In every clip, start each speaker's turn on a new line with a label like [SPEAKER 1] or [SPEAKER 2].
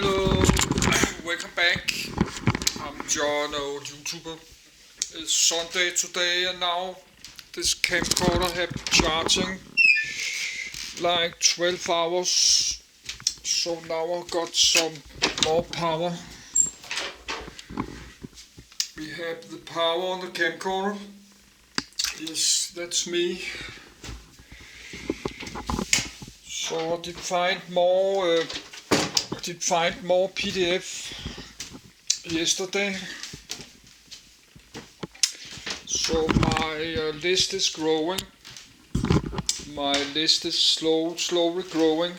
[SPEAKER 1] Hello, welcome back. I'm John, old YouTuber. It's Sunday today, and now this camcorder have charging like 12 hours. So now I've got some more power. We have the power on the camcorder. Yes, that's me. So I did find more PDF yesterday. So my list is growing. My list is slowly growing.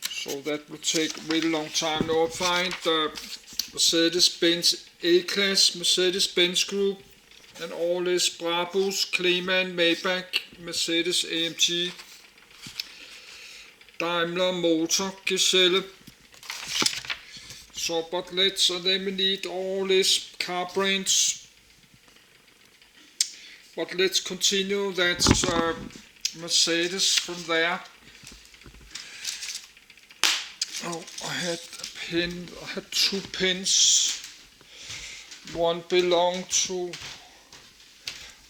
[SPEAKER 1] So that will take a really long time. Now I find the Mercedes-Benz A-Class, Mercedes-Benz Group, and all this Brabus, Kleemann, Maybach, Mercedes AMG, Daimler Motor, Geselle. So, but then we need all these car brands. But let's continue. That's Mercedes from there. Oh, I had two pins. One belonged to.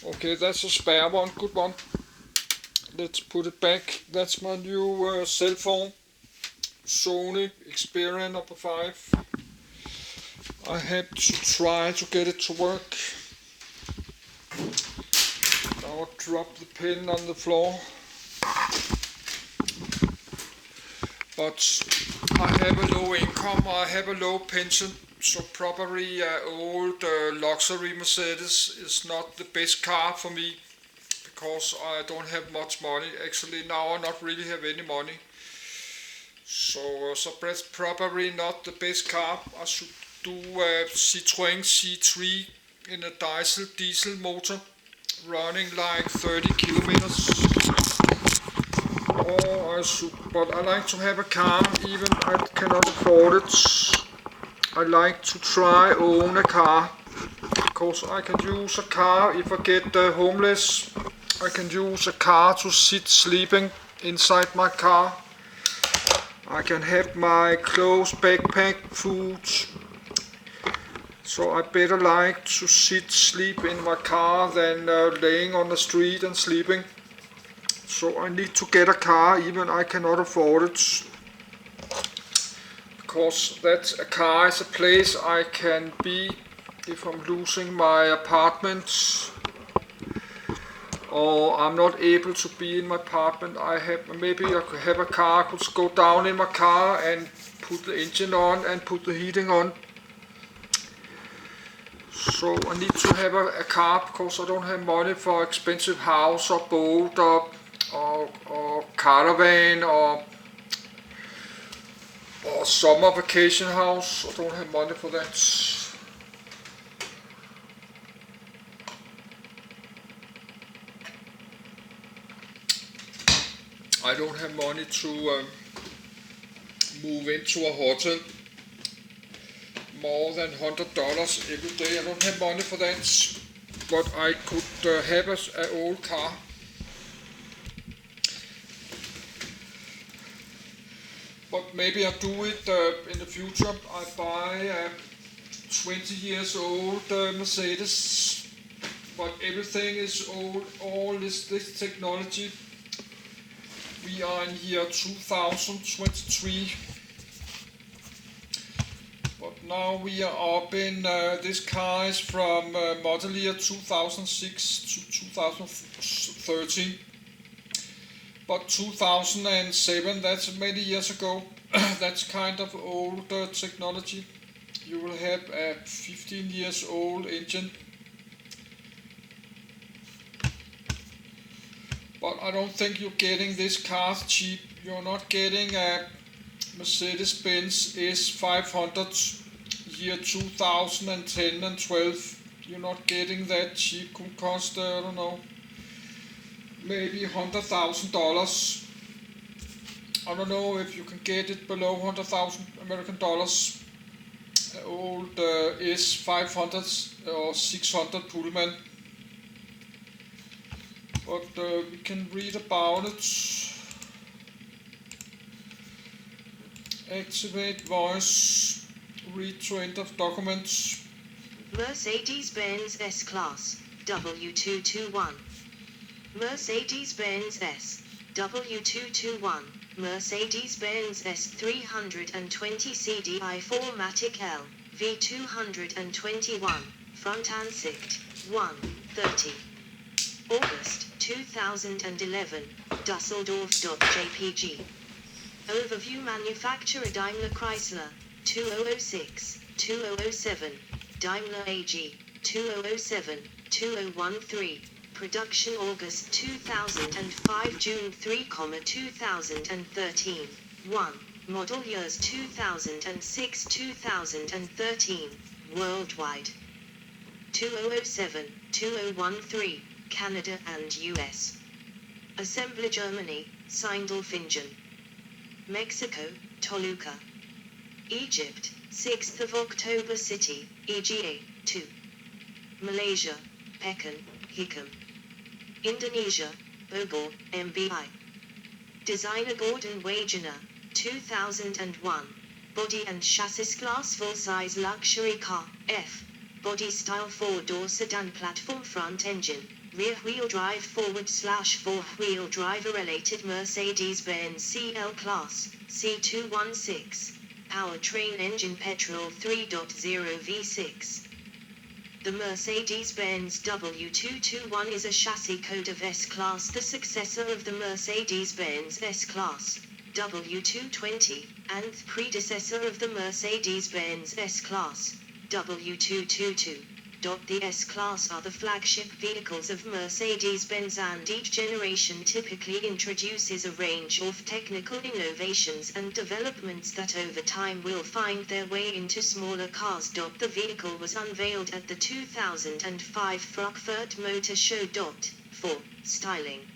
[SPEAKER 1] Okay, that's a spare one. Good one. Let's put it back. That's my new cell phone. Sony Xperia number 5. I had to try to get it to work. Now I dropped the pin on the floor. But I have a low income, I have a low pension, so probably old luxury Mercedes is not the best car for me, because I don't have much money. Actually now I not really have any money. So that's probably not the best car. I should do Citroën C3 in a diesel motor, running like 30 kilometers. Or I should, but I like to have a car, even I cannot afford it. I like to try own a car, because I can use a car if I get homeless. I can use a car to sit sleeping inside my car. I can have my clothes, backpack, food. So I better like to sleep in my car than laying on the street and sleeping. So I need to get a car, even I cannot afford it. Because that a car is a place I can be if I'm losing my apartment, or I'm not able to be in my apartment. Maybe I could have a car, I could go down in my car and put the engine on and put the heating on. So I need to have a car, because I don't have money for expensive house or boat or caravan or summer vacation house. I don't have money for that. I don't have money to move into a hotel more than $100 every day. I don't have money for that, but I could have an old car. But maybe I do it in the future. I buy a 20 years old Mercedes, but everything is old. All this technology. We are in year 2023, but now we are up in, this car is from model year 2006 to 2013, but 2007, that's many years ago. That's kind of old technology. You will have a 15 years old engine. But I don't think you're getting this car cheap. You're not getting a Mercedes-Benz S500 year 2010 and 12. You're not getting that cheap. Could cost, I don't know, maybe $100,000. I don't know if you can get it below 100,000 American dollars. Old S500 or 600 Pullman. But we can read about it. Activate voice. Read to end of documents.
[SPEAKER 2] Mercedes-Benz S-Class, W221. Mercedes-Benz S, W221, Mercedes-Benz S320 CDI 4MATIC L, V221, front ansicht, 1:30. August 2011, Dusseldorf.jpg. Overview manufacturer Daimler Chrysler, 2006, 2007, Daimler AG, 2007, 2013, production August 2005 June 3, 2013, 1, model years 2006, 2013, worldwide. 2007, 2013, Canada and US. Assembler Germany, Sindelfingen. Mexico, Toluca. Egypt, 6th of October City, EGA, 2. Malaysia, Pekan, Hikam. Indonesia, Bogor, MBI. Designer Gordon Wagener, 2001. Body and chassis class full-size luxury car, F. Body style 4-door sedan platform front engine, rear-wheel drive forward/4-wheel drive related Mercedes-Benz CL Class, C216. Powertrain engine petrol 3.0 V6. The Mercedes-Benz W221 is a chassis code of S-Class, the successor of the Mercedes-Benz S-Class, W220, and the predecessor of the Mercedes-Benz S-Class, W222. The S-Class are the flagship vehicles of Mercedes-Benz, and each generation typically introduces a range of technical innovations and developments that over time will find their way into smaller cars. The vehicle was unveiled at the 2005 Frankfurt Motor Show. For styling.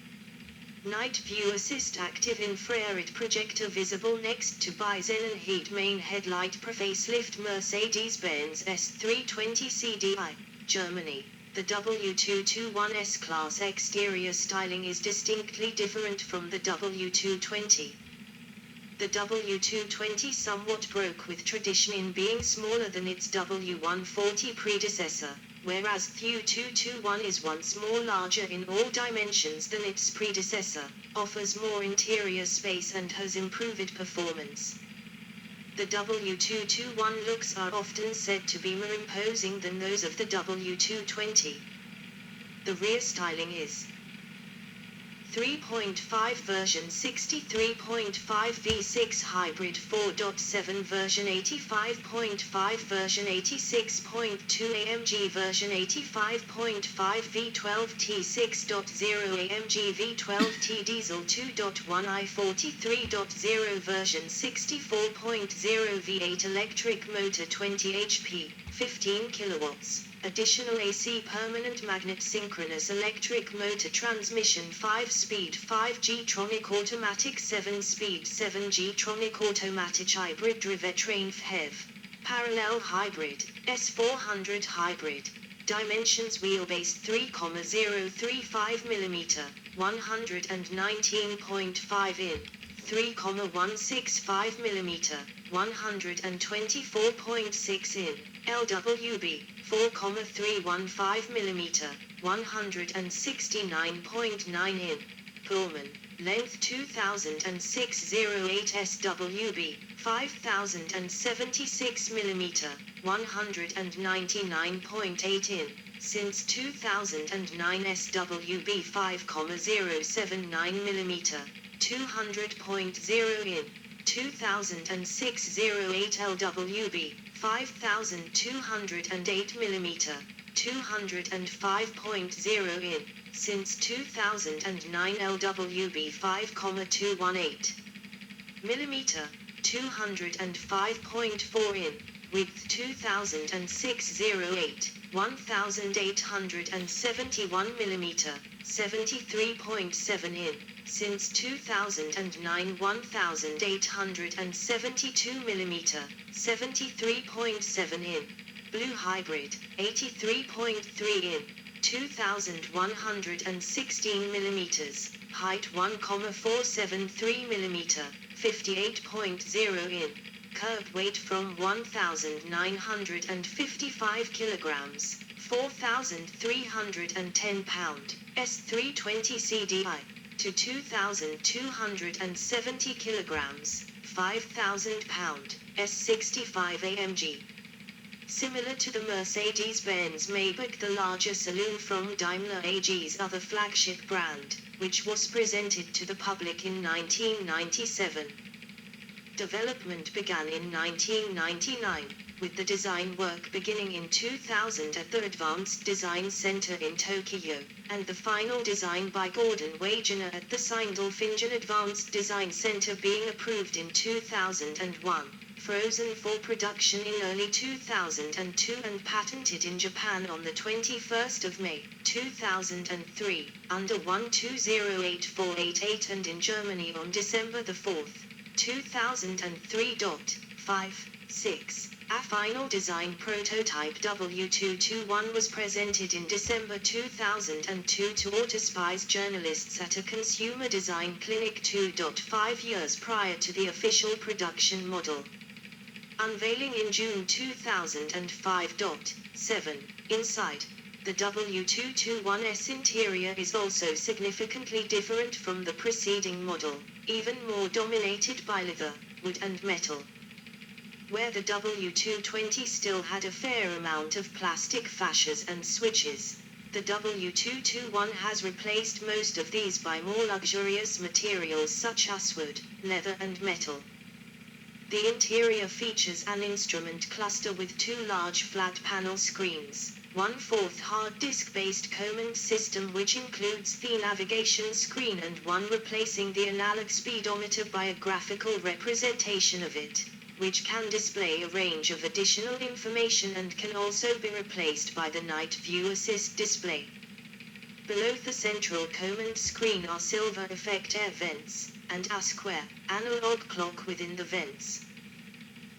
[SPEAKER 2] Night view assist, active infrared projector visible next to Bison and heat main headlight facelift Mercedes-Benz S320 CDI, Germany. The W221 S-Class exterior styling is distinctly different from the W220. The W220 somewhat broke with tradition in being smaller than its W140 predecessor, whereas the W221 is once more larger in all dimensions than its predecessor, offers more interior space and has improved performance. The W221 looks are often said to be more imposing than those of the W220. The rear styling is 3.5 version 63.5 V6 hybrid 4.7 version 85.5 version 86.2 AMG version 85.5 V12 T6.0 AMG V12T diesel 2.1 I43.0 version 64.0 V8 electric motor 20 HP, 15 kilowatts. Additional AC permanent magnet synchronous electric motor transmission 5-speed 5G-tronic automatic 7-speed 7G-tronic automatic hybrid drivetrain HEV. Parallel hybrid, S400 hybrid. Dimensions wheelbase 3,035 mm, 119.5 in. 3,165 mm, 124.6 in. LWB, 4,315 mm, 169.9 in. Pullman, length 2006 08 SWB, 5,076 mm, 199.8 in. Since 2009 SWB 5,079 mm, 200.0 in. 2006 08 LWB, 5,208 mm, 205.0 in. Since 2009 LWB 5,218 mm, 205.4 in. Width 2006 08, 1,871 mm, 73.7 in. Since 2009 1,872 mm, 73.7 in. Blue hybrid, 83.3 in. 2,116 mm, height 1,473 mm, 58.0 in, curb weight from 1,955 kilograms, 4,310 pound, S320 CDI, to 2,270 kilograms, 5,000 pound, S65 AMG. Similar to the Mercedes-Benz Maybach, the larger saloon from Daimler AG's other flagship brand, which was presented to the public in 1997. Development began in 1999, with the design work beginning in 2000 at the Advanced Design Center in Tokyo, and the final design by Gordon Wagener at the Sindelfingen Advanced Design Center being approved in 2001. Frozen for production in early 2002 and patented in Japan on the 21st of May, 2003, under 1208488 and in Germany on December 4, 2003. 5.6. A final design prototype W221 was presented in December 2002 to Autospy's journalists at a consumer design clinic 2.5 years prior to the official production model. Unveiling in June 2005. 7. Inside, the W221's interior is also significantly different from the preceding model, even more dominated by leather, wood and metal. Where the W220 still had a fair amount of plastic fascias and switches, the W221 has replaced most of these by more luxurious materials such as wood, leather and metal. The interior features an instrument cluster with two large flat panel screens, 1/4 hard disk-based command system which includes the navigation screen and one replacing the analog speedometer by a graphical representation of it, which can display a range of additional information and can also be replaced by the night view assist display. Below the central command screen are silver effect air vents, and a square, analog clock within the vents.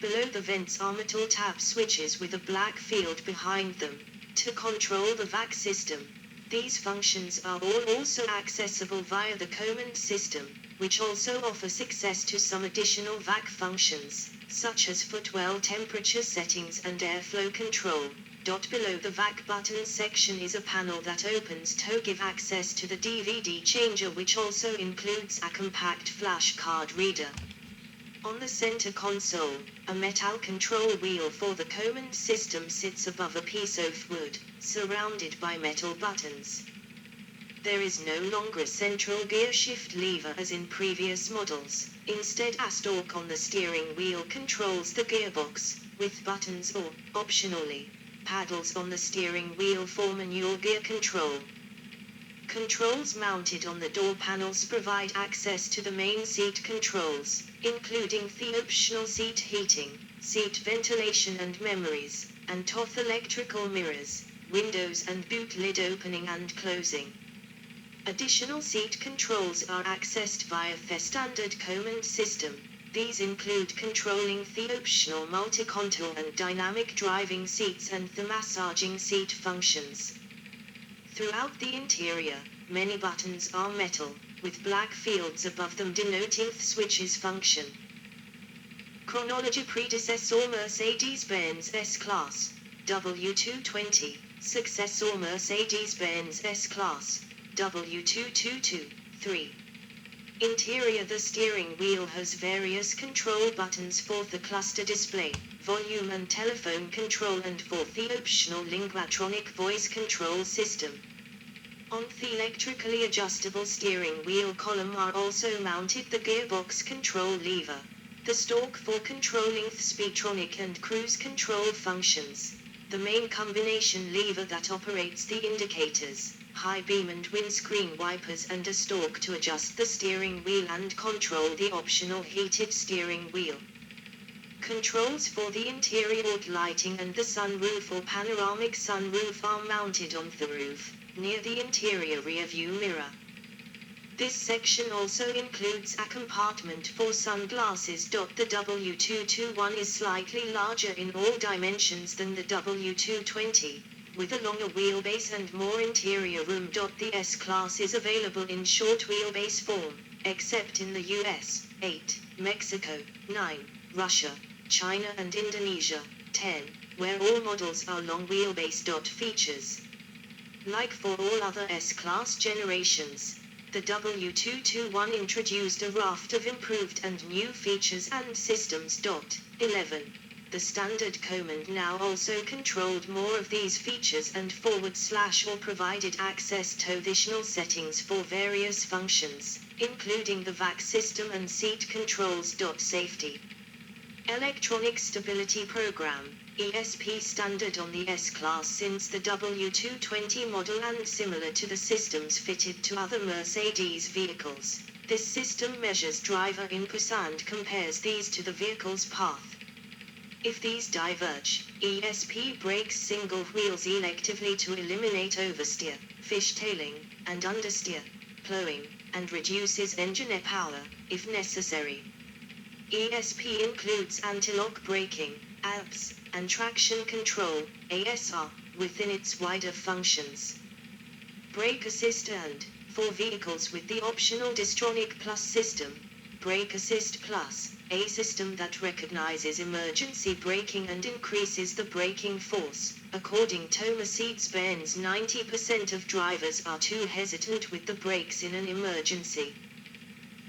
[SPEAKER 2] Below the vents are metal tap switches with a black field behind them, to control the vac system. These functions are all also accessible via the command system, which also offers access to some additional vac functions, such as footwell temperature settings and airflow control. Below the vac button section is a panel that opens to give access to the DVD changer, which also includes a compact flash card reader. On the center console, a metal control wheel for the command system sits above a piece of wood, surrounded by metal buttons. There is no longer a central gear shift lever as in previous models, instead a stalk on the steering wheel controls the gearbox, with buttons or, optionally, paddles on the steering wheel for manual gear control. Controls mounted on the door panels provide access to the main seat controls, including the optional seat heating, seat ventilation and memories, and TOF electrical mirrors, windows and boot lid opening and closing. Additional seat controls are accessed via the standard command system. These include controlling the optional multi-contour and dynamic driving seats and the massaging seat functions. Throughout the interior, many buttons are metal, with black fields above them denoting the switches function. Chronology: predecessor Mercedes-Benz S-Class, W220, successor Mercedes-Benz S-Class, W222, 3. Interior: the steering wheel has various control buttons for the cluster display, volume and telephone control and for the optional Linguatronic voice control system. On the electrically adjustable steering wheel column are also mounted the gearbox control lever, the stalk for controlling the Speedtronic and cruise control functions, the main combination lever that operates the indicators, high beam and windscreen wipers, and a stalk to adjust the steering wheel and control the optional heated steering wheel. Controls for the interior lighting and the sunroof or panoramic sunroof are mounted on the roof, near the interior rear view mirror. This section also includes a compartment for sunglasses. The W221 is slightly larger in all dimensions than the W220, with a longer wheelbase and more interior room. The S-Class is available in short wheelbase form, except in the US, 8, Mexico, 9, Russia, China and Indonesia, 10, where all models are long wheelbase. Features. Like for all other S-Class generations, the W221 introduced a raft of improved and new features and systems. 11. The standard command now also controlled more of these features and / or provided access to additional settings for various functions, including the VAC system and seat controls. Safety. Electronic Stability Program, ESP, standard on the S-Class since the W220 model and similar to the systems fitted to other Mercedes vehicles. This system measures driver input and compares these to the vehicle's path. If these diverge, ESP brakes single wheels electively to eliminate oversteer, fishtailing, and understeer, plowing, and reduces engine power, if necessary. ESP includes anti-lock braking, ABS, and traction control, ASR, within its wider functions. Brake Assist and, for vehicles with the optional Distronic Plus system, Brake Assist Plus, a system that recognizes emergency braking and increases the braking force. According to Mercedes-Benz, 90% of drivers are too hesitant with the brakes in an emergency.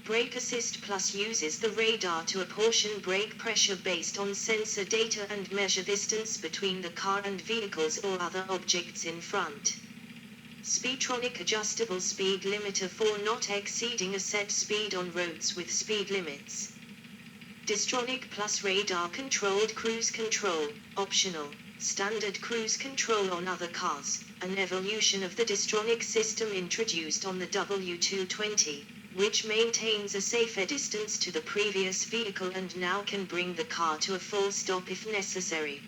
[SPEAKER 2] Brake Assist Plus uses the radar to apportion brake pressure based on sensor data and measure distance between the car and vehicles or other objects in front. Speedtronic adjustable speed limiter for not exceeding a set speed on roads with speed limits. Distronic Plus radar controlled cruise control, optional, standard cruise control on other cars, an evolution of the Distronic system introduced on the W220, which maintains a safer distance to the previous vehicle and now can bring the car to a full stop if necessary.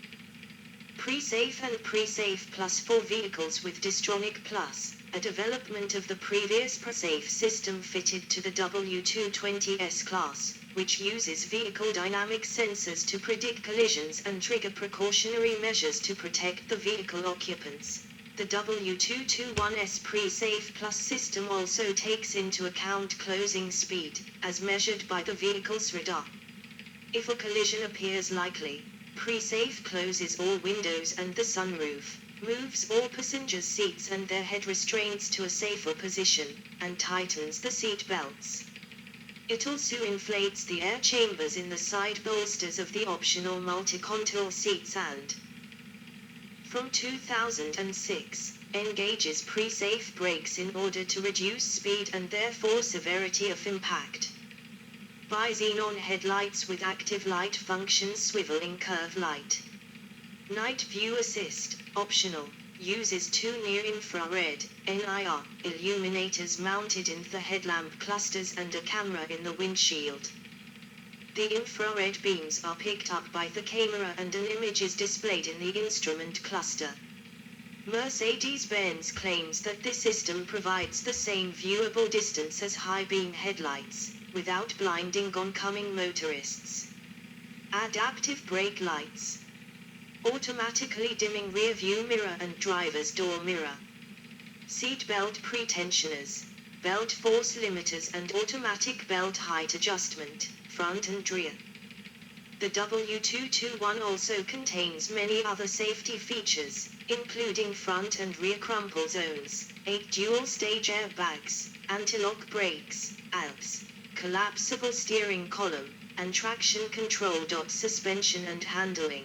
[SPEAKER 2] Pre-Safe and Pre-Safe Plus for vehicles with Distronic Plus, a development of the previous Pre-Safe system fitted to the W220 S-Class, which uses vehicle dynamic sensors to predict collisions and trigger precautionary measures to protect the vehicle occupants. The W221's Pre-Safe Plus system also takes into account closing speed, as measured by the vehicle's radar. If a collision appears likely, Pre-Safe closes all windows and the sunroof, moves all passengers' seats and their head restraints to a safer position, and tightens the seat belts. It also inflates the air chambers in the side bolsters of the optional multi-contour seats and, from 2006, engages pre-safe brakes in order to reduce speed and therefore severity of impact. Bi-xenon headlights with active light function, swiveling curve light. Night view assist, optional, uses two near-infrared, NIR, illuminators mounted in the headlamp clusters and a camera in the windshield. The infrared beams are picked up by the camera and an image is displayed in the instrument cluster. Mercedes-Benz claims that this system provides the same viewable distance as high-beam headlights, without blinding oncoming motorists. Adaptive brake lights. Automatically dimming rear-view mirror and driver's door mirror. Seat belt pretensioners, belt force limiters and automatic belt height adjustment, front and rear. The W221 also contains many other safety features, including front and rear crumple zones, 8 dual-stage airbags, anti-lock brakes, ABS, collapsible steering column, and traction control. Suspension and handling.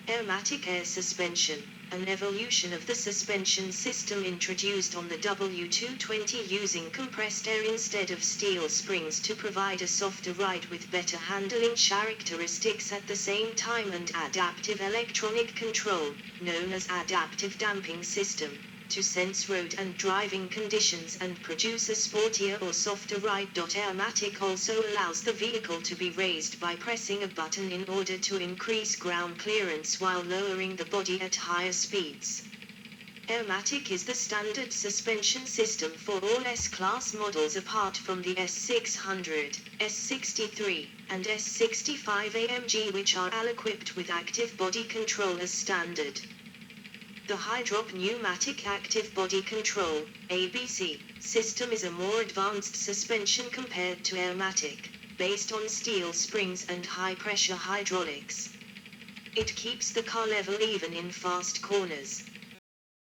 [SPEAKER 2] Airmatic air suspension, an evolution of the suspension system introduced on the W220 using compressed air instead of steel springs to provide a softer ride with better handling characteristics at the same time, and adaptive electronic control, known as adaptive damping system, to sense road and driving conditions and produce a sportier or softer ride. Airmatic also allows the vehicle to be raised by pressing a button in order to increase ground clearance while lowering the body at higher speeds. Airmatic is the standard suspension system for all S-Class models apart from the S600, S63, and S65 AMG, which are all equipped with active body control as standard. The Hydrop Pneumatic Active Body Control (ABC) system is a more advanced suspension compared to Airmatic, based on steel springs and high-pressure hydraulics. It keeps the car level even in fast corners.